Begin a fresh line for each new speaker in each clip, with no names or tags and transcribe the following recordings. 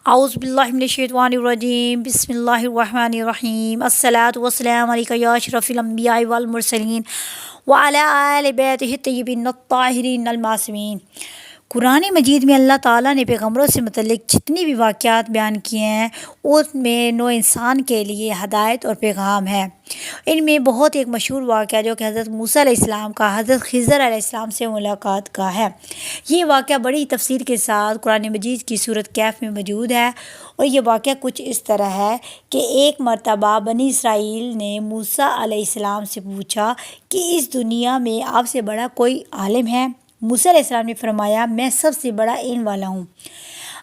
اعوذ باللہ من الشیطان الرجیم، بسم اللہ الرحمن الرحیم، الصلاۃ والسلام علیک یا اشرف الانبیاء والمرسلین وعلی آل بیتہ الطیبین الطاہرین المعصومین۔ قرآن مجید میں اللہ تعالیٰ نے پیغمبروں سے متعلق جتنی بھی واقعات بیان کیے ہیں ان میں نو انسان کے لیے ہدایت اور پیغام ہے۔ ان میں بہت ایک مشہور واقعہ جو کہ حضرت موسیٰ علیہ السلام کا حضرت خضر علیہ السلام سے ملاقات کا ہے۔ یہ واقعہ بڑی تفصیل کے ساتھ قرآن مجید کی سورۃ کہف میں موجود ہے، اور یہ واقعہ کچھ اس طرح ہے کہ ایک مرتبہ بنی اسرائیل نے موسیٰ علیہ السلام سے پوچھا کہ اس دنیا میں آپ سے بڑا کوئی عالم ہے؟ موسیٰ علیہ السلام نے فرمایا، میں سب سے بڑا علم والا ہوں۔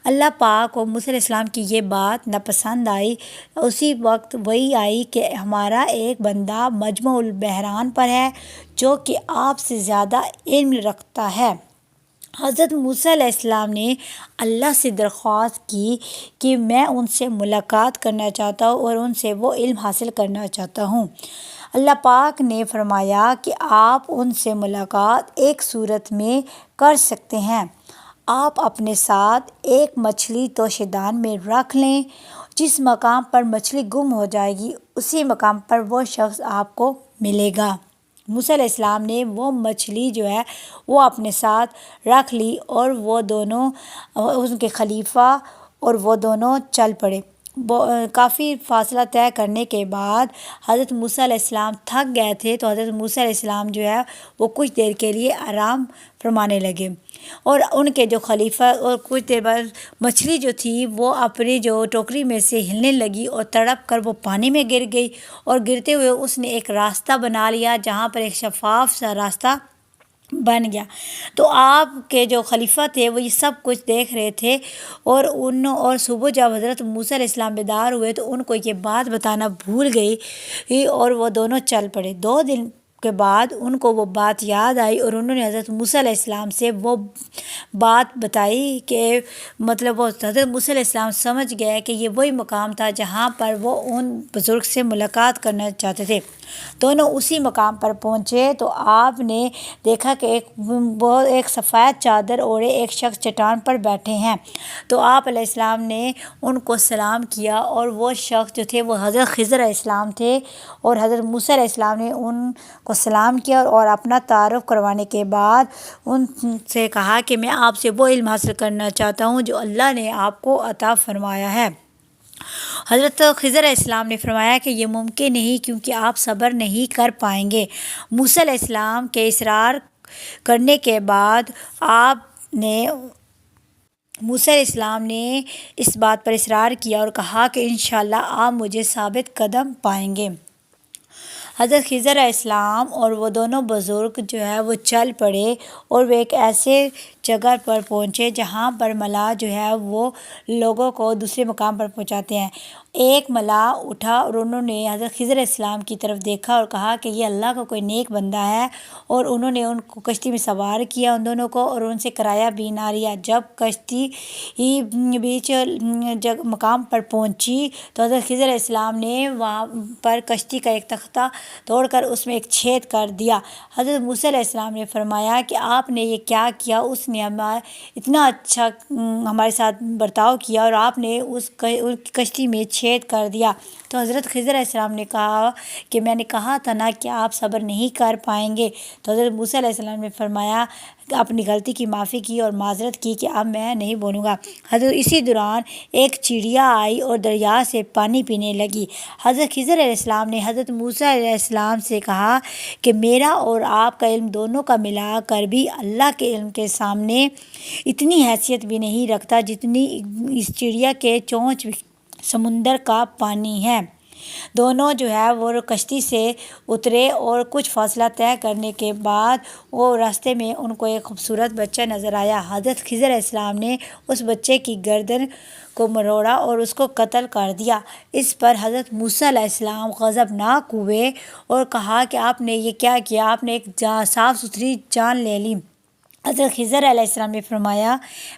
اللہ پاک کو موسیٰ علیہ السلام کی یہ بات ناپسند آئی۔ اسی وقت وہی آئی کہ ہمارا ایک بندہ مجمع البحران پر ہے جو کہ آپ سے زیادہ علم رکھتا ہے۔ حضرت موسیٰ علیہ السلام نے اللہ سے درخواست کی کہ میں ان سے ملاقات کرنا چاہتا ہوں اور ان سے وہ علم حاصل کرنا چاہتا ہوں۔ اللہ پاک نے فرمایا کہ آپ ان سے ملاقات ایک صورت میں کر سکتے ہیں۔ آپ اپنے ساتھ ایک مچھلی توشہ دان میں رکھ لیں، جس مقام پر مچھلی گم ہو جائے گی اسی مقام پر وہ شخص آپ کو ملے گا۔ موسیٰ علیہ السلام نے وہ مچھلی جو ہے وہ اپنے ساتھ رکھ لی اور وہ دونوں ان کے خلیفہ اور وہ دونوں چل پڑے۔ کافی فاصلہ طے کرنے کے بعد حضرت موسیٰ علیہ السلام تھک گئے تھے، تو حضرت موسیٰ علیہ السلام جو ہے وہ کچھ دیر کے لیے آرام فرمانے لگے، اور ان کے جو خلیفہ اور کچھ دیر بعد مچھلی جو تھی وہ اپنی جو ٹوکری میں سے ہلنے لگی اور تڑپ کر وہ پانی میں گر گئی، اور گرتے ہوئے اس نے ایک راستہ بنا لیا جہاں پر ایک شفاف سا راستہ بن گیا۔ تو آپ کے جو خلیفہ تھے وہ یہ سب کچھ دیکھ رہے تھے، اور صبح جب حضرت موسیٰ علیہ السلام بیدار ہوئے تو ان کو یہ بات بتانا بھول گئی اور وہ دونوں چل پڑے۔ 2 دن کے بعد ان کو وہ بات یاد آئی اور انہوں نے حضرت موسیٰ علیہ السلام سے وہ بات بتائی کہ وہ حضرت موسیٰ علیہ السلام سمجھ گئے کہ یہ وہی مقام تھا جہاں پر وہ ان بزرگ سے ملاقات کرنا چاہتے تھے۔ دونوں اسی مقام پر پہنچے تو آپ نے دیکھا کہ ایک سفید چادر اوڑھے ایک شخص چٹان پر بیٹھے ہیں، تو آپ علیہ السلام نے ان کو سلام کیا، اور وہ شخص جو تھے وہ حضرت خضر علیہ السلام تھے، اور حضرت موسیٰ علیہ السلام نے ان کو سلام کیا اور اپنا تعارف کروانے کے بعد ان سے کہا کہ میں آپ سے وہ علم حاصل کرنا چاہتا ہوں جو اللہ نے آپ کو عطا فرمایا ہے۔ حضرت خضر علیہ السلام نے فرمایا کہ یہ ممکن نہیں، کیونکہ آپ صبر نہیں کر پائیں گے۔ موسیٰ علیہ السلام کے اصرار کرنے کے بعد موسیٰ علیہ السلام نے اس بات پر اصرار کیا اور کہا کہ انشاءاللہ آپ مجھے ثابت قدم پائیں گے۔ حضرت خضر علیہ السلام اور وہ دونوں بزرگ جو ہے وہ چل پڑے، اور وہ ایک ایسے جگہ پر پہنچے جہاں پر ملا جو ہے وہ لوگوں کو دوسرے مقام پر پہنچاتے ہیں۔ ایک ملا اٹھا اور انہوں نے حضرت خضر علیہ السلام کی طرف دیکھا اور کہا کہ یہ اللہ کا کوئی نیک بندہ ہے، اور انہوں نے ان کو کشتی میں سوار کیا ان دونوں کو، اور ان سے کرایہ بھی نہ لیا۔ جب کشتی بیچ مقام پر پہنچی تو حضرت خضر علیہ السلام نے وہاں پر کشتی کا ایک تختہ توڑ کر اس میں ایک چھید کر دیا۔ حضرت موسیٰ علیہ السلام نے فرمایا کہ آپ نے یہ کیا کیا؟ اس نے اتنا اچھا ہمارے ساتھ برتاؤ کیا اور آپ نے اس کشتی میں چھید کر دیا۔ تو حضرت خضر علیہ السلام نے کہا کہ میں نے کہا تھا نا کہ آپ صبر نہیں کر پائیں گے۔ تو حضرت موسیٰ علیہ السلام نے فرمایا، اپنی غلطی کی معافی کی اور معذرت کی کہ اب میں نہیں بولوں گا۔ حضرت اسی دوران ایک چڑیا آئی اور دریا سے پانی پینے لگی۔ حضرت خضر علیہ السلام نے حضرت موسیٰ علیہ السلام سے کہا کہ میرا اور آپ کا علم دونوں کا ملا کر بھی اللہ کے علم کے سامنے اتنی حیثیت بھی نہیں رکھتا جتنی اس چڑیا کے چونچ سمندر کا پانی ہے۔ دونوں جو ہے وہ کشتی سے اترے، اور کچھ فاصلہ طے کرنے کے بعد وہ راستے میں ان کو ایک خوبصورت بچہ نظر آیا۔ حضرت خضر علیہ السلام نے اس بچے کی گردن کو مروڑا اور اس کو قتل کر دیا۔ اس پر حضرت موسیٰ علیہ السلام غضبناک ہوئے اور کہا کہ آپ نے یہ کیا کیا؟ آپ نے ایک صاف ستھری جان لے لی۔ حضرت خضر علیہ السلام نے فرمایا،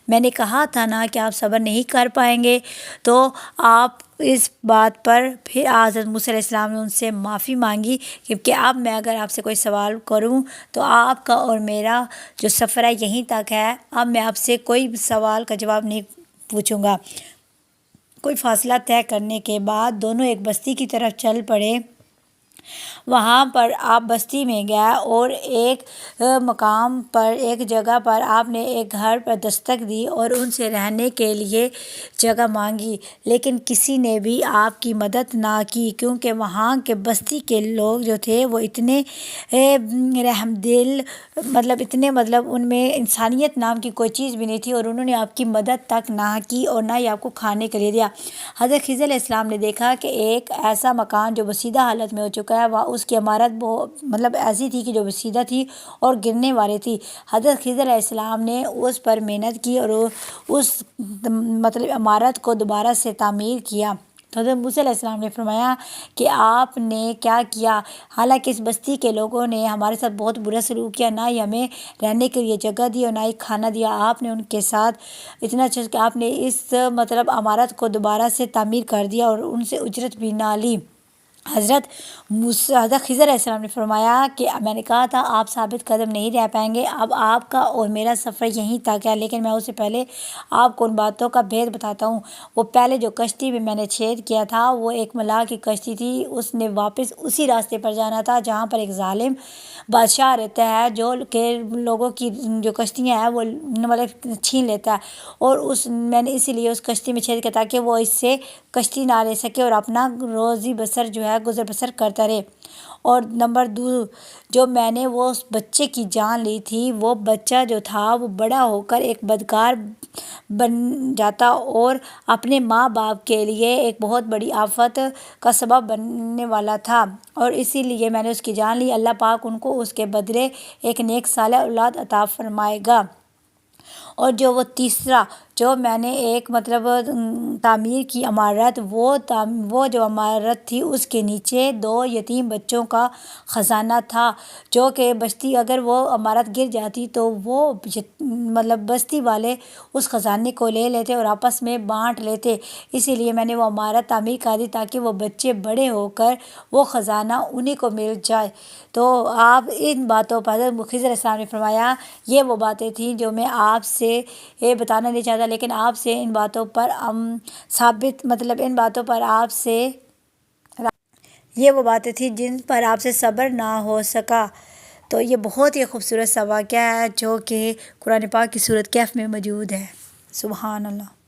میں نے کہا تھا نا کہ آپ صبر نہیں کر پائیں گے۔ تو آپ اس بات پر پھر حضرت موسیٰ علیہ السلام نے ان سے معافی مانگی کہ اب میں اگر آپ سے کوئی سوال کروں تو آپ کا اور میرا جو سفر ہے یہیں تک ہے، اب میں آپ سے کوئی سوال کا جواب نہیں پوچھوں گا۔ کوئی فاصلہ طے کرنے کے بعد دونوں ایک بستی کی طرف چل پڑے۔ وہاں پر آپ بستی میں گیا اور ایک مقام پر، ایک جگہ پر آپ نے ایک گھر پر دستک دی اور ان سے رہنے کے لیے جگہ مانگی، لیکن کسی نے بھی آپ کی مدد نہ کی، کیونکہ وہاں کے بستی کے لوگ جو تھے وہ اتنے رحم دل، ان میں انسانیت نام کی کوئی چیز بھی نہیں تھی، اور انہوں نے آپ کی مدد تک نہ کی اور نہ ہی آپ کو کھانے کے لیے دیا۔ حضرت خضر علیہ السلام نے دیکھا کہ ایک ایسا مکان جو بسیدہ حالت میں ہو چکا ہے، وہ اس کی عمارت ایسی تھی کہ جو بسیدہ تھی اور گرنے والی تھی۔ حضرت خضر علیہ السلام نے اس پر محنت کی اور اس عمارت کو دوبارہ سے تعمیر کیا۔ تو حضرت موسیٰ علیہ السلام نے فرمایا کہ آپ نے کیا کیا؟ حالانکہ اس بستی کے لوگوں نے ہمارے ساتھ بہت برا سلوک کیا، نہ ہی ہمیں رہنے کے لیے جگہ دی اور نہ ہی کھانا دیا۔ آپ نے ان کے ساتھ اتنا اچھا کہ آپ نے اس عمارت کو دوبارہ سے تعمیر کر دیا اور ان سے اجرت بھی نہ لی۔ حضرت خضر علیہ السلام نے فرمایا کہ میں نے کہا تھا آپ ثابت قدم نہیں رہ پائیں گے، اب آپ کا اور میرا سفر یہیں تک ہے، لیکن میں اس سے پہلے آپ کو ان باتوں کا بھید بتاتا ہوں۔ وہ پہلے جو کشتی میں میں نے چھید کیا تھا وہ ایک ملاح کی کشتی تھی، اس نے واپس اسی راستے پر جانا تھا جہاں پر ایک ظالم بادشاہ رہتا ہے، جو کہ لوگوں کی جو کشتیاں ہیں وہ چھین لیتا ہے، اور میں نے اسی لیے اس کشتی میں چھید کیا تاکہ وہ اس سے کشتی نہ لے سکے اور اپنا روزی بسر جو ہے گزر بسر کرتا رہے۔ اور نمبر 2، جو میں نے وہ اس بچے کی جان لی تھی، وہ بچہ جو تھا وہ بڑا ہو کر ایک بدکار بن جاتا اور اپنے ماں باپ کے لیے ایک بہت بڑی آفت کا سبب بننے والا تھا، اور اسی لیے میں نے اس کی جان لی۔ اللہ پاک ان کو اس کے بدلے ایک نیک صالح اولاد عطا فرمائے گا۔ اور جو وہ تیسرا جو میں نے ایک تعمیر کی عمارت، وہ جو عمارت تھی اس کے نیچے 2 یتیم بچوں کا خزانہ تھا، جو کہ بستی اگر وہ عمارت گر جاتی تو وہ بستی والے اس خزانے کو لے لیتے اور آپس میں بانٹ لیتے، اسی لیے میں نے وہ عمارت تعمیر کر دی تاکہ وہ بچے بڑے ہو کر وہ خزانہ انہی کو مل جائے۔ تو آپ ان باتوں پر حضرت خضر علیہ السلام نے فرمایا یہ وہ باتیں تھیں جو میں آپ سے بتانا نہیں چاہتا، لیکن آپ سے ان باتوں پر یہ وہ باتیں تھیں جن پر آپ سے صبر نہ ہو سکا۔ تو یہ بہت ہی خوبصورت سا واقعہ ہے جو کہ قرآن پاک کی سورۃ کہف میں موجود ہے۔ سبحان اللہ۔